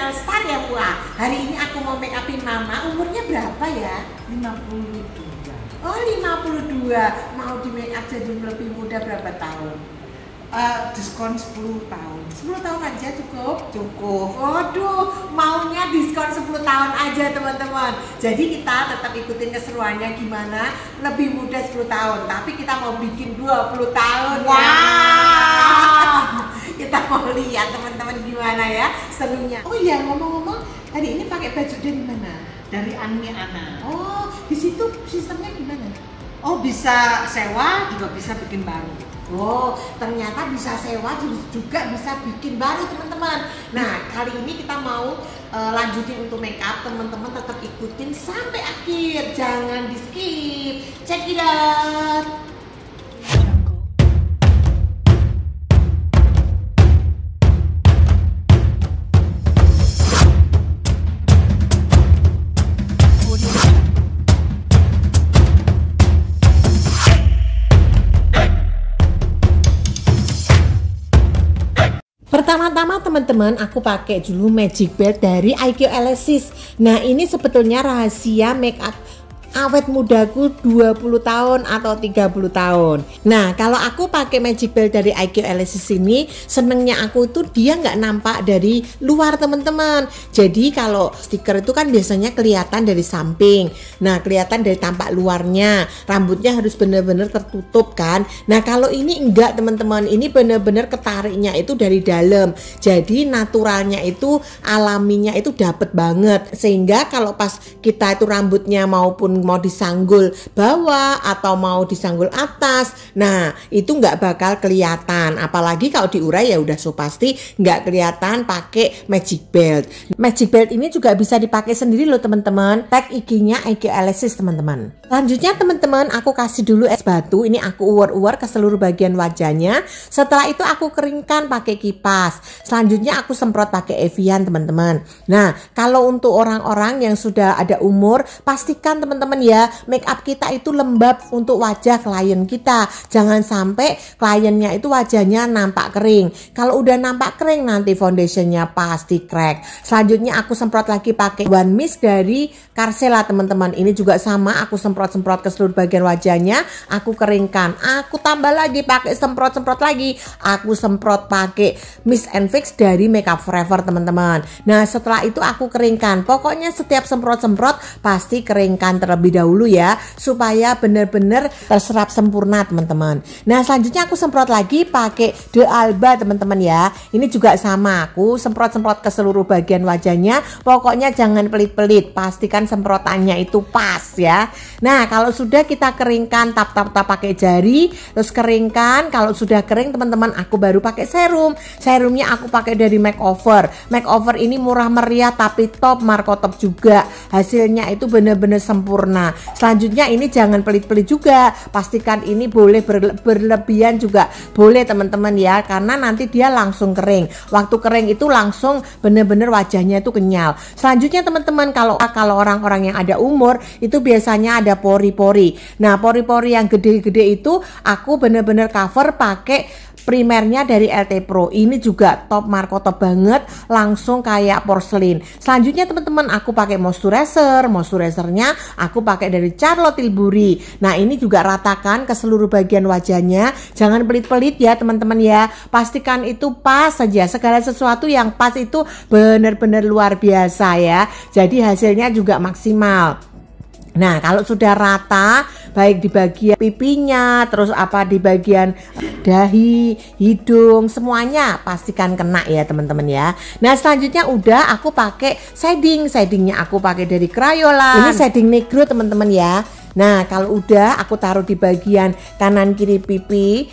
channel Star ya Wah. Hari ini aku mau make upin mama. Umurnya berapa ya? 52. Oh 52. Mau di make up jadi lebih muda berapa tahun? Diskon 10 tahun. 10 tahun aja cukup? Cukup. Waduh, maunya diskon 10 tahun aja teman-teman. Jadi kita tetap ikutin keseruannya gimana lebih muda 10 tahun. Tapi kita mau bikin 20 tahun. Wow. Ya. Kita mau lihat teman-teman gimana ya serunya. Oh iya, ngomong-ngomong, tadi ini pakai baju dari mana? Dari Anmi Ana. Oh, di situ sistemnya gimana? Oh, bisa sewa juga bisa bikin baru. Oh, ternyata bisa sewa juga bisa bikin baru teman-teman. Nah, kali ini kita mau lanjutin untuk make up. Teman-teman tetap ikutin sampai akhir, jangan di skip. Check it out. Pertama-tama teman-teman aku pakai dulu Magic Belt dari IQ Elysis. Nah ini sebetulnya rahasia make up awet mudaku 20 tahun atau 30 tahun. Nah kalau aku pakai Magic Belt dari IQ Elysis ini, senengnya aku itu dia nggak nampak dari luar teman-teman. Jadi kalau stiker itu kan biasanya kelihatan dari samping. Nah kelihatan dari tampak luarnya. Rambutnya harus benar-benar tertutup kan. Nah kalau ini enggak teman-teman, ini benar-benar ketariknya itu dari dalam. Jadi naturalnya itu, alaminya itu dapet banget. Sehingga kalau pas kita itu rambutnya maupun mau disanggul bawah atau mau disanggul atas, nah itu nggak bakal kelihatan. Apalagi kalau diurai ya udah so pasti nggak kelihatan pakai Magic Belt. Magic Belt ini juga bisa dipakai sendiri loh teman-teman. Tag IG-nya IQ Elysis teman-teman. Selanjutnya teman-teman aku kasih dulu es batu. Ini aku uwer-uwer ke seluruh bagian wajahnya. Setelah itu aku keringkan pakai kipas. Selanjutnya aku semprot pakai Evian teman-teman. Nah kalau untuk orang-orang yang sudah ada umur, pastikan teman-teman ya make up kita itu lembab untuk wajah klien kita. Jangan sampai kliennya itu wajahnya nampak kering. Kalau udah nampak kering nanti foundationnya pasti crack. Selanjutnya aku semprot lagi pakai One Mist dari Carcela teman-teman. Ini juga sama, aku semprot-semprot ke seluruh bagian wajahnya. Aku keringkan. Aku tambah lagi pakai semprot-semprot lagi. Aku semprot pakai Mist and Fix dari Makeup Forever teman-teman. Nah setelah itu aku keringkan. Pokoknya setiap semprot-semprot pasti keringkan terlebih dahulu ya, supaya benar-benar terserap sempurna teman-teman. Nah selanjutnya aku semprot lagi pakai The Alba teman-teman ya. Ini juga sama, aku semprot-semprot ke seluruh bagian wajahnya. Pokoknya jangan pelit-pelit, pastikan semprotannya itu pas ya. Nah kalau sudah kita keringkan, tap-tap-tap pakai jari, terus keringkan. Kalau sudah kering teman-teman, aku baru pakai serum. Serumnya aku pakai dari Makeover. Makeover ini murah meriah tapi top, markotop juga. Hasilnya itu benar-benar sempurna. Selanjutnya ini jangan pelit-pelit juga, pastikan ini boleh berlebihan juga boleh teman-teman ya, karena nanti dia langsung kering. Waktu kering itu langsung bener-bener wajahnya itu kenyal. Selanjutnya teman-teman, kalau orang-orang yang ada umur itu biasanya ada pori-pori. Nah pori-pori yang gede-gede itu aku bener-bener cover pakai primernya dari LT Pro. Ini juga top, markotop banget, langsung kayak porselin. Selanjutnya teman-teman aku pakai moisturizer. Moisturizernya aku pakai dari Charlotte Tilbury. Nah ini juga ratakan ke seluruh bagian wajahnya. Jangan pelit-pelit ya teman-teman ya. Pastikan itu pas saja. Segala sesuatu yang pas itu benar-benar luar biasa ya. Jadi hasilnya juga maksimal. Nah kalau sudah rata, baik di bagian pipinya, terus apa di bagian dahi, hidung, semuanya pastikan kena ya teman-teman ya. Nah selanjutnya udah aku pakai shadingnya aku pakai dari Crayola. Ini shading negro teman-teman ya. Nah kalau udah aku taruh di bagian kanan kiri pipi,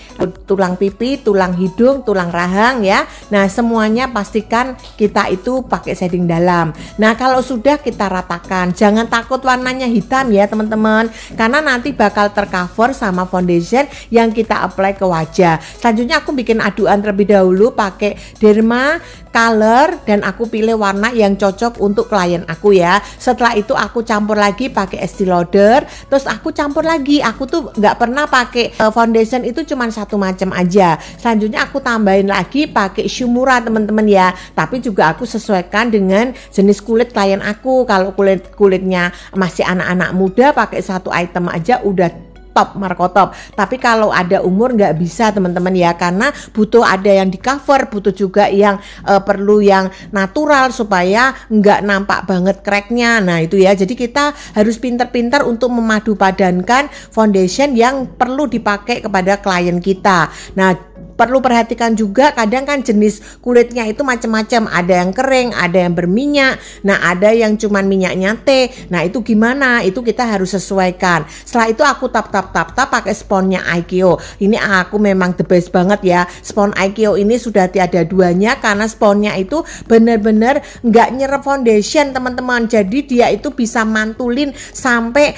tulang pipi, tulang hidung, tulang rahang ya. Nah semuanya pastikan kita itu pakai shading dalam. Nah kalau sudah kita ratakan, jangan takut warnanya hitam ya teman-teman, karena nanti bakal tercover sama foundation yang kita apply ke wajah. Selanjutnya aku bikin aduan terlebih dahulu pakai Derma Color dan aku pilih warna yang cocok untuk klien aku ya. Setelah itu aku campur lagi pakai Estee Lauder. Terus aku campur lagi. Aku tuh nggak pernah pakai foundation itu cuma satu macam aja. Selanjutnya aku tambahin lagi pakai Shumura teman-teman ya. Tapi juga aku sesuaikan dengan jenis kulit klien aku. Kalau kulitnya masih anak-anak muda, pakai satu item aja udah top, markotop. Tapi kalau ada umur nggak bisa teman-teman ya, karena butuh ada yang di cover, butuh juga yang perlu yang natural supaya nggak nampak banget cracknya. Nah itu ya, jadi kita harus pintar-pintar untuk memadupadankan foundation yang perlu dipakai kepada klien kita. Nah perlu perhatikan juga, kadang kan jenis kulitnya itu macam-macam, ada yang kering, ada yang berminyak, nah ada yang cuman minyaknya teh. Nah itu gimana? Itu kita harus sesuaikan. Setelah itu aku tap pakai sponnya IKEO. Ini aku memang the best banget ya. Spon IKEO ini sudah tiada duanya karena sponnya itu benar-benar nggak nyerap foundation teman-teman. Jadi dia itu bisa mantulin sampai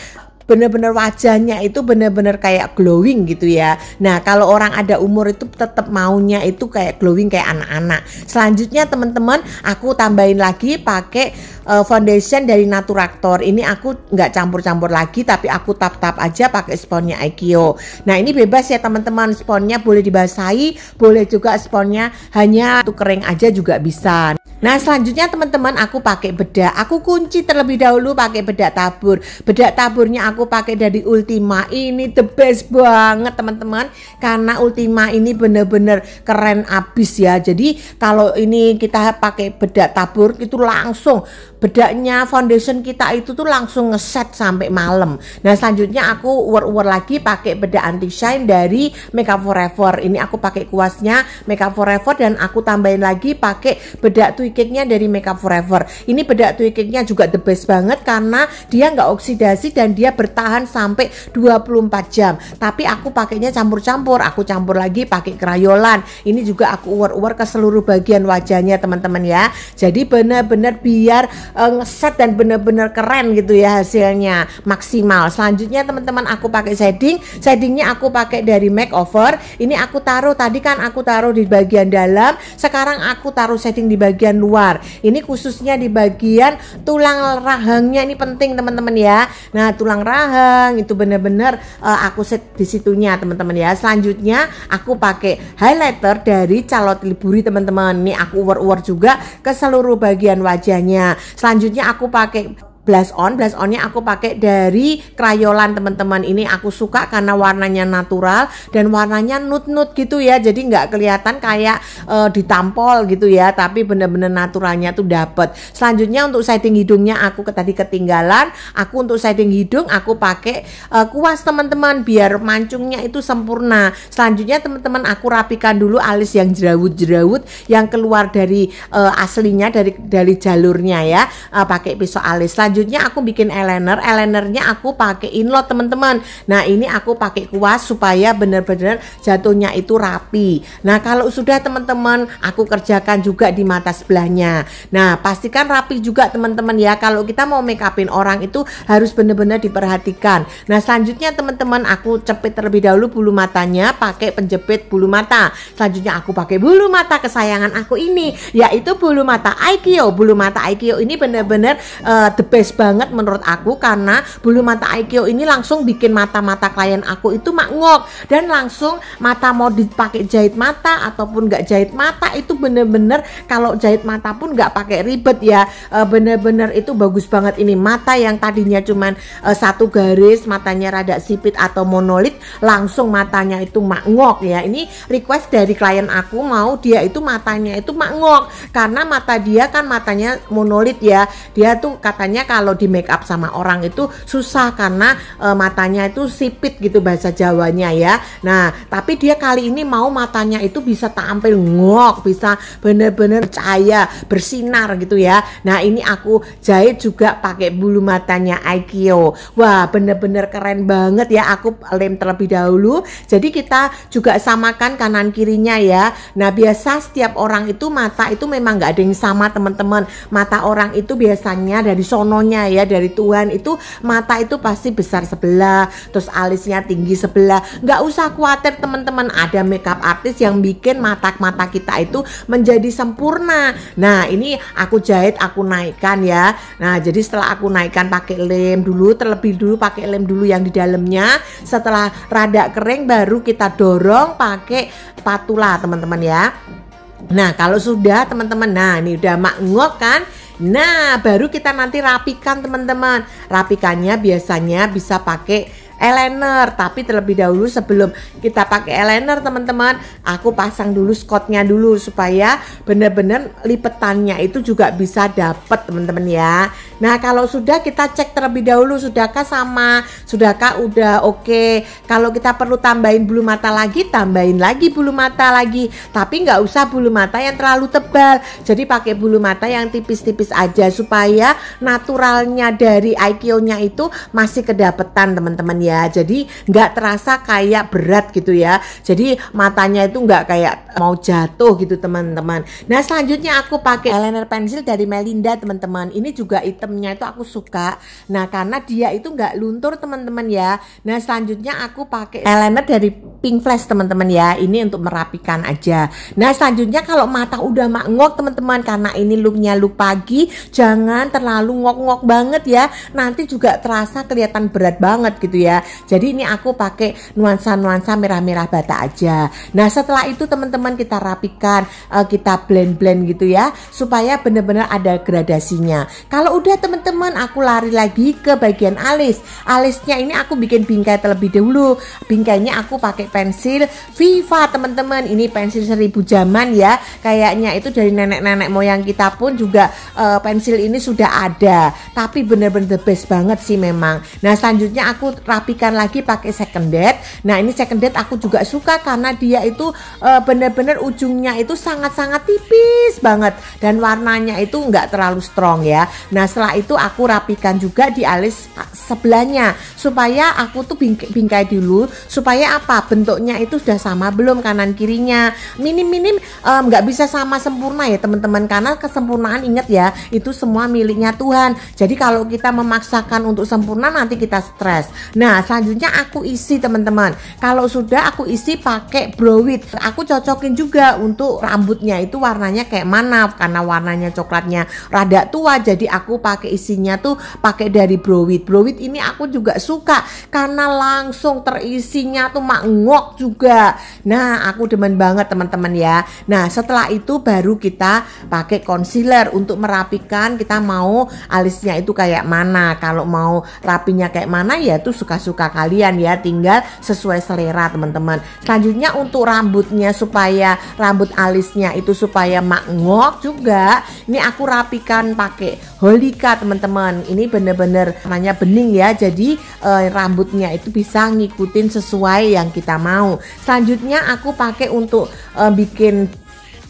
bener-bener wajahnya itu bener-bener kayak glowing gitu ya. Nah kalau orang ada umur itu tetap maunya itu kayak glowing kayak anak-anak. Selanjutnya teman-teman, aku tambahin lagi pakai foundation dari Naturactor. Ini aku nggak campur-campur lagi, tapi aku tap-tap aja pakai sponnya IKEO. Nah ini bebas ya teman-teman, sponnya boleh dibasahi, boleh juga sponnya hanya untuk kering aja juga bisa. Nah selanjutnya teman-teman, aku pakai bedak. Aku kunci terlebih dahulu pakai bedak tabur. Bedak taburnya aku pakai dari Ultima. Ini the best banget teman-teman, karena Ultima ini bener-bener keren abis ya. Jadi kalau ini kita pakai bedak tabur itu langsung bedaknya foundation kita itu tuh langsung ngeset sampai malam. Nah selanjutnya aku uwer-uwer lagi pakai bedak anti shine dari Makeup Forever. Ini aku pakai kuasnya Makeup Forever dan aku tambahin lagi pakai bedak tweakingnya dari Makeup Forever. Ini bedak tweakingnya juga the best banget karena dia nggak oksidasi dan dia bertahan sampai 24 jam. Tapi aku pakainya campur-campur. Aku campur lagi pakai krayolan. Ini juga aku uwer-uwer ke seluruh bagian wajahnya teman-teman ya. Jadi benar-benar biar ngeset dan bener-bener keren gitu ya, hasilnya maksimal. Selanjutnya teman-teman, aku pakai shadingnya aku pakai dari Makeover. Ini aku taruh, tadi kan aku taruh di bagian dalam, sekarang aku taruh shading di bagian luar. Ini khususnya di bagian tulang rahangnya, ini penting teman-teman ya. Nah tulang rahang itu bener-bener aku set di situnya teman-teman ya. Selanjutnya aku pakai highlighter dari Charlotte Tilbury teman-teman. Ini aku uwer-uwer juga ke seluruh bagian wajahnya. Selanjutnya aku pakai blush onnya aku pakai dari Crayolan teman-teman. Ini aku suka karena warnanya natural dan warnanya nude gitu ya, jadi nggak kelihatan kayak ditampol gitu ya, tapi bener-bener naturalnya tuh dapet. Selanjutnya untuk shading hidungnya aku tadi ketinggalan. Aku untuk shading hidung aku pakai kuas teman-teman biar mancungnya itu sempurna. Selanjutnya teman-teman, aku rapikan dulu alis yang jerawut yang keluar dari aslinya dari jalurnya ya, pakai pisau alis. Selanjutnya aku bikin eyelinernya aku pakai Inlot teman-teman. Nah ini aku pakai kuas supaya benar-benar jatuhnya itu rapi. Nah kalau sudah teman-teman, aku kerjakan juga di mata sebelahnya. Nah pastikan rapi juga teman-teman ya. Kalau kita mau make upin orang itu harus benar-benar diperhatikan. Nah selanjutnya teman-teman, aku cepit terlebih dahulu bulu matanya pakai penjepit bulu mata. Selanjutnya aku pakai bulu mata kesayangan aku ini, yaitu bulu mata IKEO. Bulu mata IKEO ini benar-benar the best banget menurut aku, karena bulu mata IKEO ini langsung bikin mata-mata klien aku itu makngok, dan langsung mata mau dipakai jahit mata ataupun nggak jahit mata itu bener-bener, kalau jahit mata pun nggak pakai ribet ya, bener-bener itu bagus banget. Ini mata yang tadinya cuman satu garis, matanya rada sipit atau monolit, langsung matanya itu makngok ya. Ini request dari klien aku, mau dia itu matanya itu makngok karena mata dia kan matanya monolit ya. Dia tuh katanya kalau di make up sama orang itu susah karena matanya itu sipit gitu bahasa Jawanya ya. Nah tapi dia kali ini mau matanya itu bisa tampil ngok, bisa bener-bener cahaya bersinar gitu ya. Nah ini aku jahit juga pakai bulu matanya IKEO. Wah bener-bener keren banget ya. Aku lem terlebih dahulu, jadi kita juga samakan kanan kirinya ya. Nah biasa setiap orang itu mata itu memang nggak ada yang sama teman-teman. Mata orang itu biasanya dari sononya contohnya ya dari Tuhan itu mata itu pasti besar sebelah, terus alisnya tinggi sebelah. Nggak usah khawatir teman-teman, ada makeup artist yang bikin mata kita itu menjadi sempurna. Nah ini aku jahit, aku naikkan ya. Nah jadi setelah aku naikkan pakai lem dulu, terlebih dulu pakai lem dulu yang di dalamnya. Setelah rada kering baru kita dorong pakai spatula teman-teman ya. Nah kalau sudah teman-teman, nah ini udah mangok kan. Nah baru kita nanti rapikan teman-teman. Rapikannya biasanya bisa pakai eyeliner, tapi terlebih dahulu sebelum kita pakai eyeliner teman-teman, aku pasang dulu skotnya dulu supaya benar-benar lipetannya itu juga bisa dapet teman-teman ya. Nah kalau sudah kita cek terlebih dahulu sudahkah sama, sudahkah udah oke. Kalau kita perlu tambahin bulu mata lagi, tambahin lagi bulu mata lagi, tapi nggak usah bulu mata yang terlalu tebal. Jadi pakai bulu mata yang tipis-tipis aja supaya naturalnya dari IQ-nya itu masih kedapetan teman-teman ya. Jadi nggak terasa kayak berat gitu ya. Jadi matanya itu nggak kayak mau jatuh gitu teman-teman. Nah selanjutnya aku pakai eyeliner pensil dari Melinda teman-teman. Ini juga itemnya itu aku suka. Nah karena dia itu nggak luntur teman-teman ya. Nah selanjutnya aku pakai eyeliner dari Pink Flash teman-teman ya. Ini untuk merapikan aja. Nah selanjutnya kalau mata udah mangok teman-teman, karena ini looknya look pagi, jangan terlalu ngok-ngok banget ya. Nanti juga terasa kelihatan berat banget gitu ya. Jadi ini aku pakai nuansa-nuansa merah-merah bata aja. Nah setelah itu teman-teman kita rapikan, kita blend-blend gitu ya, supaya benar-benar ada gradasinya. Kalau udah teman-teman, aku lari lagi ke bagian alis. Alisnya ini aku bikin bingkai terlebih dahulu. Bingkainya aku pakai pensil Viva teman-teman. Ini pensil 1000 zaman ya. Kayaknya itu dari nenek-nenek moyang kita pun juga pensil ini sudah ada. Tapi benar-benar the best banget sih memang. Nah selanjutnya aku rapikan lagi pakai second date. Nah ini second date aku juga suka karena dia itu benar-benar ujungnya itu sangat-sangat tipis banget dan warnanya itu nggak terlalu strong ya. Nah setelah itu aku rapikan juga di alis sebelahnya supaya aku tuh bingkai dulu supaya apa, bentuknya itu sudah sama belum kanan kirinya. Minim-minim nggak bisa sama sempurna ya teman-teman, karena kesempurnaan ingat ya itu semua miliknya Tuhan. Jadi kalau kita memaksakan untuk sempurna nanti kita stres. Nah selanjutnya aku isi teman-teman. Kalau sudah aku isi pakai brow wig. Aku cocokin juga untuk rambutnya itu warnanya kayak mana, karena warnanya coklatnya rada tua. Jadi aku pakai isinya tuh pakai dari brow wig. Brow wig ini aku juga suka karena langsung terisinya tuh mangok juga. Nah aku demen banget teman-teman ya. Nah setelah itu baru kita pakai concealer untuk merapikan. Kita mau alisnya itu kayak mana, kalau mau rapinya kayak mana ya itu suka-suka kalian ya, tinggal sesuai selera teman-teman. Selanjutnya untuk rambutnya, supaya rambut alisnya itu supaya mangok juga, ini aku rapikan pakai Holika teman-teman. Ini bener-bener namanya bening ya, jadi rambutnya itu bisa ngikutin sesuai yang kita mau. Selanjutnya aku pakai untuk bikin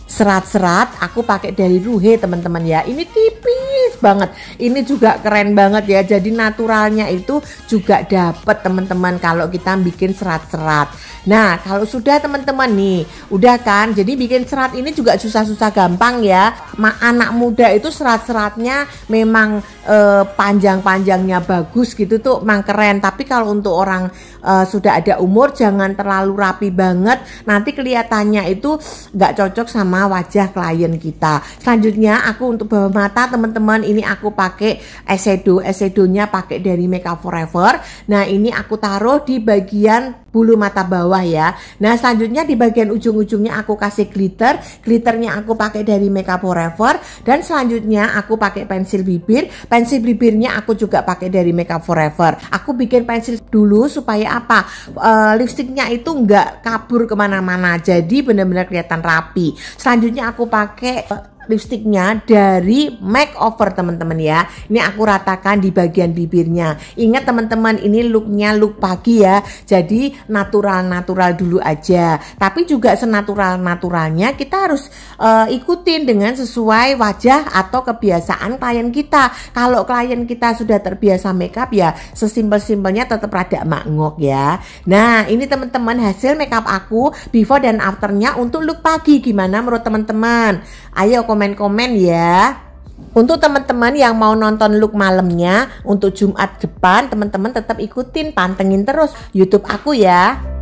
serat-serat, aku pakai dari Ruhe teman-teman ya. Ini tipis banget, ini juga keren banget ya. Jadi naturalnya itu juga dapat teman-teman kalau kita bikin serat-serat. Nah kalau sudah teman-teman nih udah kan, jadi bikin serat ini juga susah-susah gampang ya. Anak muda itu serat-seratnya memang panjang-panjangnya bagus gitu tuh memang keren. Tapi kalau untuk orang sudah ada umur jangan terlalu rapi banget, nanti kelihatannya itu nggak cocok sama wajah klien kita. Selanjutnya aku untuk bawah mata teman-teman, ini aku pakai eyeshadownya pakai dari Makeup Forever. Nah ini aku taruh di bagian bulu mata bawah ya. Nah selanjutnya di bagian ujung-ujungnya aku kasih glitternya aku pakai dari Makeup Forever. Dan selanjutnya aku pakai pensil bibir. Pensil bibirnya aku juga pakai dari Makeup Forever. Aku bikin pensil dulu supaya apa, lipstiknya itu nggak kabur kemana-mana, jadi benar-benar kelihatan rapi. Selanjutnya aku pakai lipstiknya dari Makeover teman-teman ya. Ini aku ratakan di bagian bibirnya. Ingat teman-teman, ini looknya look pagi ya, jadi natural dulu aja. Tapi juga senatural-naturalnya kita harus ikutin dengan sesuai wajah atau kebiasaan klien kita. Kalau klien kita sudah terbiasa makeup ya sesimpel-simpelnya tetap rada mangok ya. Nah ini teman-teman hasil makeup aku before dan afternya untuk look pagi. Gimana menurut teman-teman? Ayo komen-komen ya. Untuk teman-teman yang mau nonton look malamnya untuk Jumat depan, teman-teman tetap ikutin, pantengin terus YouTube aku ya.